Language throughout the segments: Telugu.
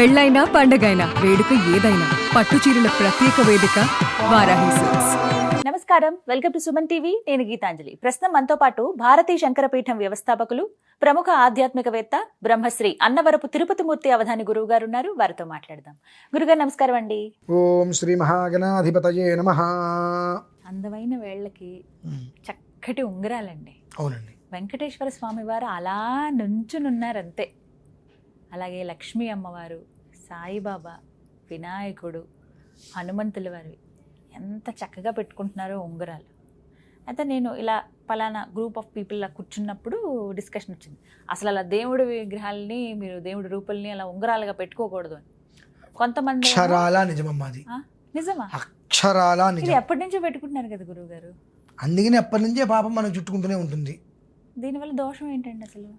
పెళ్ళైనా పండగైనా వేడుక ఏదైనా పట్టు చీరల ప్రత్యేక వేదిక వారాహి సిల్క్స్. నమస్కారం, వెల్కమ్ టు సుమన్ టీవీ. నేను గీతాంజలి. ప్రస్తుతం మనతో పాటు భారతీయ శంకరపీఠం వ్యవస్థాపకులు, ప్రముఖ ఆధ్యాత్మికవేత్త, బ్రహ్మశ్రీ అన్నవరపు తిరుపతిమూర్తి అవధాని గురువు గారు ఉన్నారు. వారితో మాట్లాడదాం. గురుగారు నమస్కారం అండి. ఓం శ్రీ మహాగణాధిపతయే నమః. అందమైన వేళ్ళకి చక్కటి ఉంగరాలండి. అవునండి. వెంకటేశ్వర స్వామి వారు అలా నుంచునున్నారంతే. అలాగే లక్ష్మీ అమ్మవారు, సాయిబాబా, వినాయకుడు, హనుమంతుల వారి ఎంత చక్కగా పెట్టుకుంటున్నారో ఉంగరాలు. అయితే నేను ఇలా పలానా గ్రూప్ ఆఫ్ పీపుల్ లా కూర్చున్నప్పుడు డిస్కషన్ వచ్చింది, అసలు అలా దేవుడి విగ్రహాలని మీరు దేవుడి రూపుల్ని అలా ఉంగరాలుగా పెట్టుకోకూడదు అని. కొంతమంది అక్షరాలా నిజమమ్మాది. నిజమా? అక్షరాలా నిజం. ఇది ఎప్పటి నుంచో పెట్టుకుంటున్నారు కదా గురువు గారు. అందుకని ఎప్పటి నుంచే పాపం మనం చుట్టుకుంటూనే ఉంటుంది. దీనివల్ల దోషం ఏంటండి అసలు?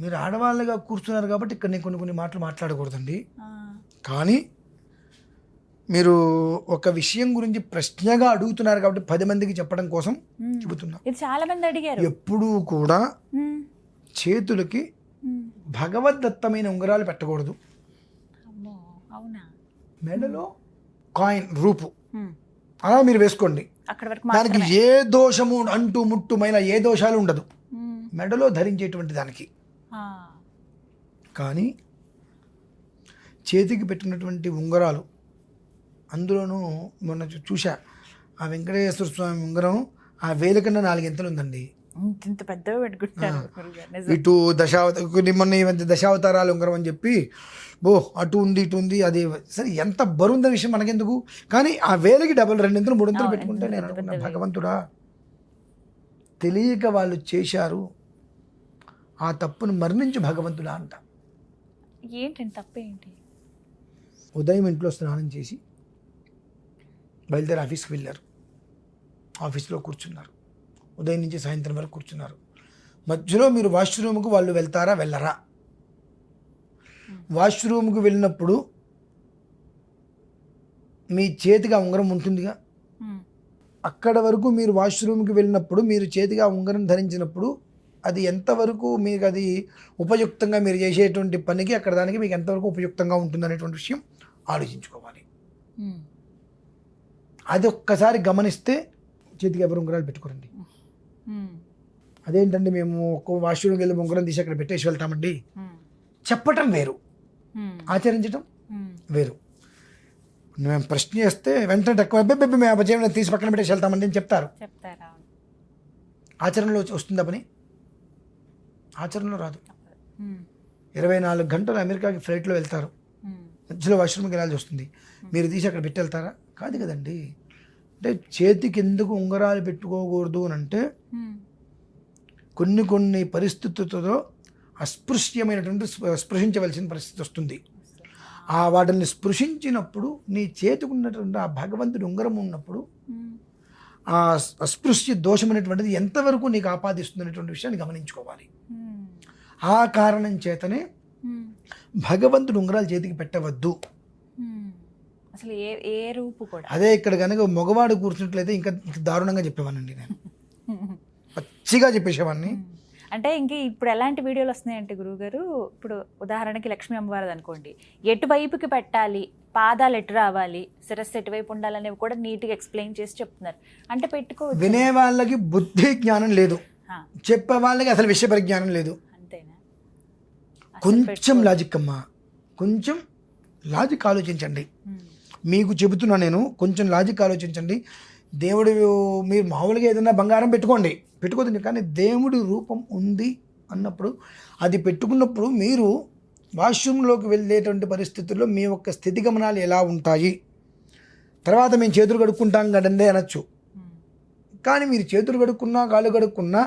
మీరు ఆడవాళ్ళగా కూర్చున్నారు కాబట్టి ఇక్కడ నేను కొన్ని మాటలు మాట్లాడకూడదండి. కానీ మీరు ఒక విషయం గురించి ప్రశ్నగా అడుగుతున్నారు కాబట్టి 10 మందికి చెప్పడం కోసం చెబుతున్నా. ఇది చాలా మంది అడిగారు. ఎప్పుడూ కూడా చేతులకి భగవద్దత్తమైన ఉంగరాలు పెట్టకూడదు. అవునా? మెడలో కాయిన్ రూపు అలా మీరు వేసుకోండి. అక్కడ వరకు దానికి ఏ దోషము అంటూ ముట్టుమైన ఏ దోషాలు ఉండదు మెడలో ధరించేటువంటి దానికి. కానీ చేతికి పెట్టినటువంటి ఉంగరాలు, అందులోనూ మొన్న చూసా, ఆ వెంకటేశ్వర స్వామి ఉంగరం ఆ వేల కన్నా 4 ఇంతలు ఉందండి. ఇంత పెద్దగా పెట్టుకుంటారు. ఇటు మొన్న దశావతారాల ఉంగరం అని చెప్పి అటు ఉంది ఇటు ఉంది. అది సరే ఎంత బరువుందనే విషయం మనకెందుకు, కానీ ఆ వేలకి 2 ఇంతలు 3 ఇంతలు పెట్టుకుంటే నేను అనుకున్నా, భగవంతుడా తెలియక వాళ్ళు చేశారు, ఆ తప్పును మరణించు భగవంతుడా అంట. ఏంటండి తప్పేంటి? ఉదయం ఇంట్లో స్నానం చేసి బయలుదేరి ఆఫీస్కి వెళ్ళారు. ఆఫీస్లో కూర్చున్నారు, ఉదయం నుంచి సాయంత్రం వరకు కూర్చున్నారు. మధ్యలో మీరు వాష్రూమ్కు వాళ్ళు వెళ్తారా వెళ్ళరా? వాష్రూమ్కి వెళ్ళినప్పుడు మీ చేతిగా ఉంగరం ఉంటుందిగా, అక్కడ వరకు మీరు వాష్రూమ్కి వెళ్ళినప్పుడు మీరు చేతిగా ఉంగరం ధరించినప్పుడు అది ఎంతవరకు మీకు అది ఉపయుక్తంగా మీరు చేసేటువంటి పనికి అక్కడ దానికి మీకు ఎంతవరకు ఉపయుక్తంగా ఉంటుందనేటువంటి విషయం ఆలోచించుకోవాలి. అది ఒక్కసారి గమనిస్తే చేతికి ఎవరు ఉంగరాలు పెట్టుకోరండి. అదేంటండి మేము ఒక్క వాష్రూమ్కి వెళ్ళి ఉంగరం తీసి అక్కడ పెట్టేసి వెళ్తామండి. చెప్పటం వేరు, ఆచరించడం వేరు. మేము ప్రశ్న చేస్తే వెంటనే ఎక్కువ తీసి పక్కన పెట్టేసి వెళ్తామండి అని చెప్తారు. ఆచరణలో వస్తుందా పని? ఆచరణలో రాదు. 24 గంటలు అమెరికాకి ఫ్లైట్లో వెళ్తారు, మధ్యలో వాష్రూమ్కి వెళ్ళాల్సి వస్తుంది. మీరు తీసి అక్కడ పెట్టి వెళ్తారా? కాదు కదండి. అంటే చేతికి ఎందుకు ఉంగరాలు పెట్టుకోకూడదు అని అంటే కొన్ని పరిస్థితులతో అస్పృశ్యమైనటువంటి స్పృశించవలసిన పరిస్థితి వస్తుంది. ఆ వాటిని స్పృశించినప్పుడు నీ చేతికి ఉన్నటువంటి ఆ భగవంతుడి ఉంగరం ఉన్నప్పుడు ఆ అస్పృశ్య దోషమైనటువంటిది ఎంతవరకు నీకు ఆపాదిస్తుంది అనేటువంటి విషయాన్ని గమనించుకోవాలి. ఆ కారణం చేతనే భగవంతుడు ఉంగరాలు చేతికి పెట్టవద్దు. అసలు ఏ రూపు కూడా. అదే ఇక్కడ కనుక మగవాడు కూర్చున్నట్లయితే ఇంకా దారుణంగా చెప్పేవాడినండి, నేను పచ్చిగా చెప్పేసేవాడిని. అంటే ఇంక ఇప్పుడు ఎలాంటి వీడియోలు వస్తున్నాయంటే గురువుగారు, ఇప్పుడు ఉదాహరణకి లక్ష్మీ అమ్మవారిది అనుకోండి, ఎటువైపుకి పెట్టాలి, పాదాలు ఎటు రావాలి, శిరస్సు ఎటువైపు ఉండాలనేవి కూడా నీట్గా ఎక్స్ప్లెయిన్ చేసి చెప్తున్నారు. అంటే పెట్టుకోవచ్చు. వినే వాళ్ళకి బుద్ధి జ్ఞానం లేదు, చెప్పే వాళ్ళకి అసలు విషయ పరిజ్ఞానం లేదు. అంతేనా? కొంచెం లాజిక్ అమ్మా, కొంచెం లాజిక్ ఆలోచించండి. మీకు చెబుతున్నా నేను, కొంచెం లాజిక్ ఆలోచించండి. దేవుడు, మీరు మామూలుగా ఏదైనా బంగారం పెట్టుకోదండి, కానీ దేవుడి రూపం ఉంది అన్నప్పుడు అది పెట్టుకున్నప్పుడు మీరు వాష్రూమ్లోకి వెళ్ళేటువంటి పరిస్థితుల్లో మీ యొక్క స్థితిగమనాలు ఎలా ఉంటాయి, తర్వాత మేము చేతులు కడుక్కుంటాం కదండి అనొచ్చు. కానీ మీరు చేతులు కడుక్కున్నా కాళ్ళు కడుక్కున్నా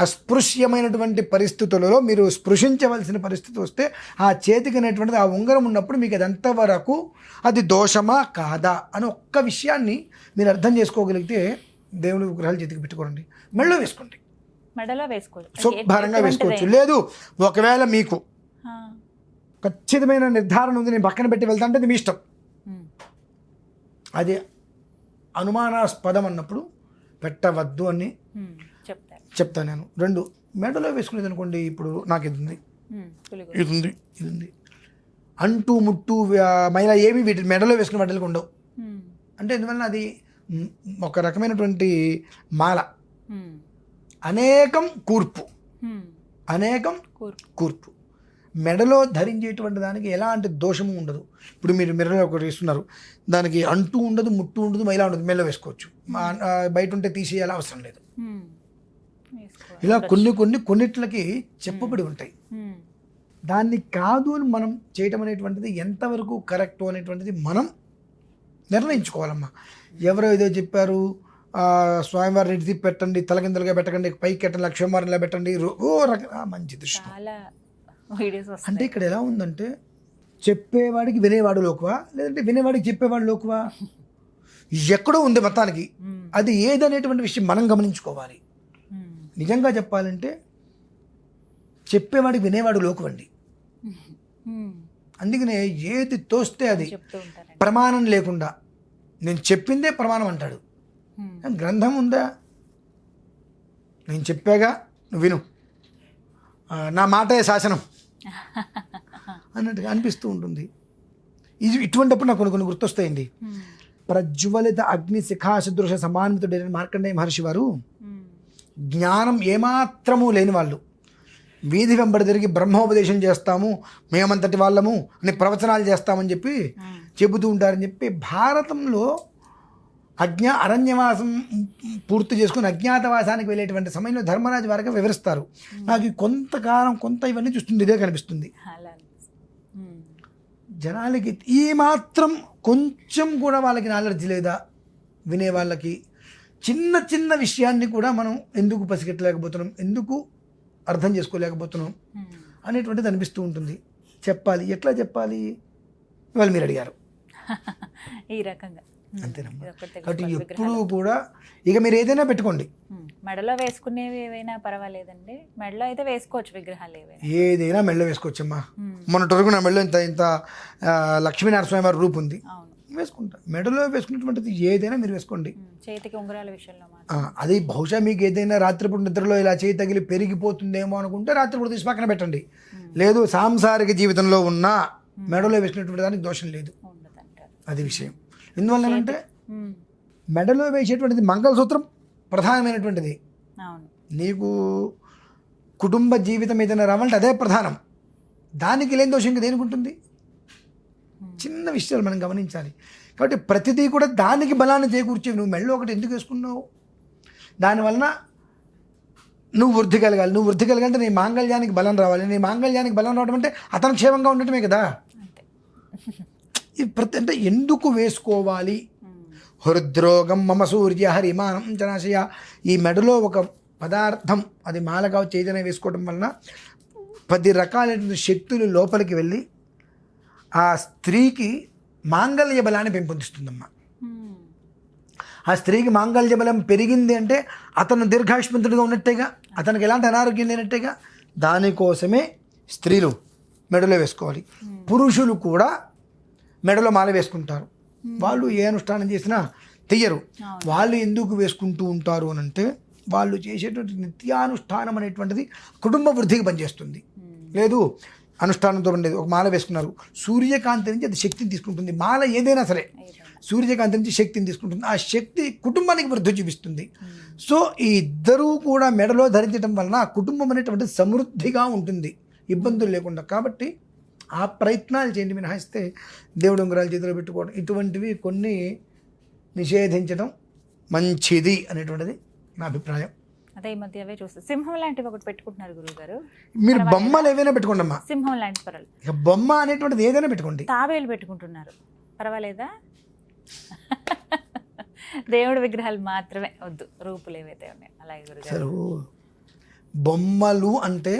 అస్పృశ్యమైనటువంటి పరిస్థితులలో మీరు స్పృశించవలసిన పరిస్థితి వస్తే ఆ చేతికి అనేటువంటిది ఆ ఉంగరం ఉన్నప్పుడు మీకు అది ఎంతవరకు అది దోషమా కాదా అని ఒక్క విషయాన్ని మీరు అర్థం చేసుకోగలిగితే దేవుడి విగ్రహాలు చేతికి పెట్టుకోండి, మెడలో వేసుకోండి, మెడలో వేసుకోవచ్చు, శుభ్రంగా వేసుకోవచ్చు. లేదు ఒకవేళ మీకు ఖచ్చితమైన నిర్ధారణ ఉంది, నేను పక్కన పెట్టి వెళ్తా అంటే అది మీ ఇష్టం. అది అనుమానాస్పదం అన్నప్పుడు పెట్టవద్దు అని చెప్తాను నేను. 2 మెడలో వేసుకునేది అనుకోండి, ఇప్పుడు నాకు ఇది ఉంది, ఇది ఉంది, ఇది ఉంది, అంటూ ముట్టు మైలా ఏవి వీటి మెడలో వేసుకున్న వాటికి ఉండవు. అంటే ఎందువల్ల అది ఒక రకమైనటువంటి మాల. అనేకం కూర్పు, అనేకం కూర్పు. మెడలో ధరించేటువంటి దానికి ఎలాంటి దోషము ఉండదు. ఇప్పుడు మీరు మెడలో ఒకటి ఇస్తున్నారు, దానికి అంటూ ఉండదు, ముట్టు ఉండదు, మైలా ఉండదు, మెడలో వేసుకోవచ్చు. బయట ఉంటే తీసేయాలి అవసరం లేదు. ఇలా కొన్నిట్లకి చెప్పబడి ఉంటాయి. దాన్ని కాదు అని మనం చేయటం అనేటువంటిది ఎంతవరకు కరెక్ట్ అనేటువంటిది మనం నిర్ణయించుకోవాలమ్మా. ఎవరో ఏదో చెప్పారు, స్వామివారిని ఇటు పెట్టండి, తలకిందలుగా పెట్టకండి, పైకి పెట్టండి, లక్ష్మీవారిలా పెట్టండి, మంచి దృష్టి. అంటే ఇక్కడ ఎలా ఉందంటే చెప్పేవాడికి వినేవాడు లోకువా, లేదంటే వినేవాడికి చెప్పేవాడు లోకువా, ఎక్కడో ఉంది మొత్తానికి. అది ఏదనేటువంటి విషయం మనం గమనించుకోవాలి. నిజంగా చెప్పాలంటే చెప్పేవాడికి వినేవాడు లోకువండి. అందుకనే ఏది తోస్తే అది ప్రమాణం లేకుండా నేను చెప్పిందే ప్రమాణం అంటాడు. గ్రంథం ఉందా, నేను చెప్పాగా నువ్వు విను, నా మాటే శాసనం అన్నట్టుగా అనిపిస్తూ ఉంటుంది. ఇటువంటిప్పుడు నాకు కొన్ని గుర్తొస్తాయండి. ప్రజ్వలిత అగ్ని శిఖాసదృశ సమాన్వితుడైన మార్కండేయ మహర్షి వారు జ్ఞానం ఏమాత్రము లేని వాళ్ళు వీధి వెంబడి తిరిగి బ్రహ్మోపదేశం చేస్తాము, మేమంతటి వాళ్ళము అని ప్రవచనాలు చేస్తామని చెప్పి చెబుతూ ఉంటారని చెప్పి భారతంలో అరణ్యవాసం పూర్తి చేసుకుని అజ్ఞాతవాసానికి వెళ్ళేటువంటి సమయంలో ధర్మరాజు వారికి వివరిస్తారు. నాకు కొంతకాలం ఇవన్నీ చూస్తుంది ఇదే కనిపిస్తుంది. జనాలకి ఈ మాత్రం కొంచెం కూడా వాళ్ళకి నాలెడ్జ్ లేదా, వినే వాళ్ళకి చిన్న చిన్న విషయాన్ని కూడా మనం ఎందుకు పసిగట్టలేకపోతున్నాం, ఎందుకు అర్థం చేసుకోలేకపోతున్నాం అనేటువంటిది అనిపిస్తూ ఉంటుంది. చెప్పాలి, ఎట్లా చెప్పాలి, ఇవాళ మీరు అడిగారు ఈ రకంగా అంతేనమ్మా. కాబట్టి ఎప్పుడూ కూడా ఇక మీరు ఏదైనా పెట్టుకోండి, మెడలో వేసుకునేవి ఏవైనా పర్వాలేదండి. మెడలో అయితే వేసుకోవచ్చు విగ్రహాలు ఏదైనా మెడలో వేసుకోవచ్చమ్మా. మొన్నటి వరకు నా మెడలో ఇంత లక్ష్మీనారాయణ వారి రూపు ఉంది, వేసుకుంటా. మెడలో వేసుకున్నటువంటిది ఏదైనా మీరు వేసుకోండి. చేతికి ఉంగరాల విషయంలో అది బహుశా మీకు ఏదైనా రాత్రిపూట నిద్రలో ఇలా చేయి తగిలి పెరిగిపోతుందేమో అనుకుంటే రాత్రిపూట తీసి పక్కన పెట్టండి. లేదు, సాంసారిక జీవితంలో ఉన్న మెడలో వేసుకున్నటువంటి దానికి దోషం లేదు, అది విషయం. ఎందువల్లంటే మెడలో వేసేటువంటిది మంగళసూత్రం ప్రధానమైనటువంటిది. నీకు కుటుంబ జీవితం ఏదైనా రావాలంటే అదే ప్రధానం, దానికి లేని దోషం ఇంకా దేనికి ఉంటుంది? చిన్న విషయాలు మనం గమనించాలి. కాబట్టి ప్రతిదీ కూడా దానికి బలాన్ని చేకూర్చేవి. నువ్వు మెడలో ఒకటి ఎందుకు వేసుకున్నావు, దానివలన నువ్వు వృద్ధి కలగాలి. నువ్వు వృద్ధి కలగాలంటే నీ మాంగళ్యానికి బలం రావాలి. నీ మాంగళ్యానికి బలం రావడం అంటే అతను క్షేమంగా ఉండటమే కదా. అంటే ఎందుకు వేసుకోవాలి? హృద్రోగం మమ సూర్య హరిమానం జనాశయ. ఈ మెడలో ఒక పదార్థం, అది మాల కావచ్చు ఏదైనా వేసుకోవడం వలన 10 రకాలైన శక్తులు లోపలికి వెళ్ళి ఆ స్త్రీకి మాంగళ్య బలాన్ని పెంపొందిస్తుందమ్మా. ఆ స్త్రీకి మాంగళ్య బలం పెరిగింది అంటే అతను దీర్ఘాయుష్మంతుడిగా ఉన్నట్టేగా, అతనికి ఎలాంటి అనారోగ్యం లేనట్టేగా. దానికోసమే స్త్రీలు మెడలో వేసుకోవాలి. పురుషులు కూడా మెడలో మాల వేసుకుంటారు. వాళ్ళు ఏ అనుష్ఠానం చేసినా తీయరు. వాళ్ళు ఎందుకు వేసుకుంటూ ఉంటారు అని అంటే వాళ్ళు చేసేటువంటి నిత్యానుష్ఠానం అనేటువంటిది కుటుంబ వృద్ధికి పనిచేస్తుంది. లేదు, అనుష్ఠానంతో ఉండేది ఒక మాల వేసుకున్నారు, సూర్యకాంతి నుంచి అది శక్తిని తీసుకుంటుంది. మాల ఏదైనా సరే సూర్యకాంతి నుంచి శక్తిని తీసుకుంటుంది. ఆ శక్తి కుటుంబానికి వృద్ధి చూపిస్తుంది. సో ఈ ఇద్దరూ కూడా మెడలో ధరించడం వలన ఆ కుటుంబం అనేటువంటి సమృద్ధిగా ఉంటుంది, ఇబ్బందులు లేకుండా. కాబట్టి ఆ ప్రయత్నాలు చేయండి. మినహాయిస్తే దేవుడు ఉంగరాలు చేతిలో పెట్టుకోవడం ఇటువంటివి కొన్ని నిషేధించడం మంచిది అనేటువంటిది నా అభిప్రాయం. అదే ఈ మధ్య అవే చూస్తే సింహం లాంటివి ఒకటి పెట్టుకుంటున్నారు గురువు గారు. మీరు బొమ్మలు ఏవైనా పెట్టుకోండి అమ్మా. సింహం లాంటి పర్వాలేదు, ఇక బొమ్మ అనేటువంటిది ఏదైనా పెట్టుకోండి. తాబేలు పెట్టుకుంటున్నారు, పర్వాలేదా? దేవుడి విగ్రహాలు మాత్రమే వద్దు, రూపులు ఏవైతే ఉన్నాయి అలాగే గురుగారు. బొమ్మలు అంటే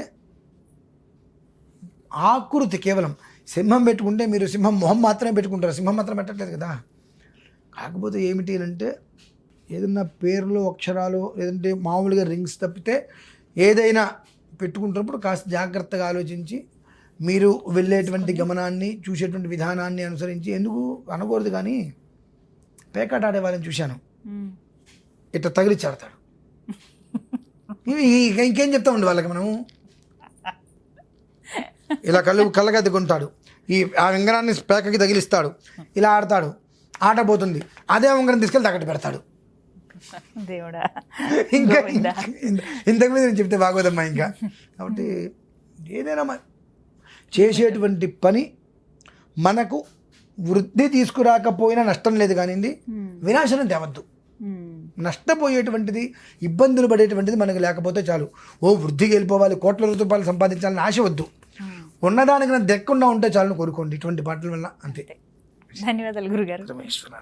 ఆకృతి, కేవలం సింహం పెట్టుకుంటే మీరు సింహం మొహం మాత్రమే పెట్టుకుంటారు, సింహం మాత్రం పెట్టట్లేదు కదా. కాకపోతే ఏమిటి అంటే ఏదన్నా పేర్లు అక్షరాలు లేదంటే మామూలుగా రింగ్స్ తప్పితే ఏదైనా పెట్టుకుంటున్నప్పుడు కాస్త జాగ్రత్తగా ఆలోచించి మీరు వెళ్ళేటువంటి గమనాన్ని చూసేటువంటి విధానాన్ని అనుసరించి ఎందుకు అనకూడదు. కానీ పేకాట ఆడే వాళ్ళని చూశాను, ఇట్లా తగిలిచ్చాడతాడు. ఇంకేం చెప్తా ఉండి వాళ్ళకి మనం ఇలా కళ్ళగద్దుకుంటాడు, ఆ ఉంగరాన్ని పేకకి తగిలిస్తాడు, ఇలా ఆడతాడు, ఆట పోతుంది, అదే ఉంగరం తీసుకెళ్ళి తాకట్టు పెడతాడు. దేవుడా. ఇంకా ఇంతకు మీద నేను చెప్తే బాగోదమ్మా. ఇంకా కాబట్టి ఏదైనా చేసేటువంటి పని మనకు వృద్ధి తీసుకురాకపోయినా నష్టం లేదు కానివ్వండి, వినాశనం తేవద్దు. నష్టపోయేటువంటిది, ఇబ్బందులు పడేటువంటిది మనకు లేకపోతే చాలు. వృద్ధికి వెళ్ళిపోవాలి, కోట్ల రూపాయలు సంపాదించాలని ఆశ వద్దు. ఉన్నదానికి నాకు దెక్కకుండా ఉంటే చాలు కోరుకోండి ఇటువంటి పాటల వల్ల. అంతే. ధన్యవాదాలు గురుగారు. రమేశ్వర.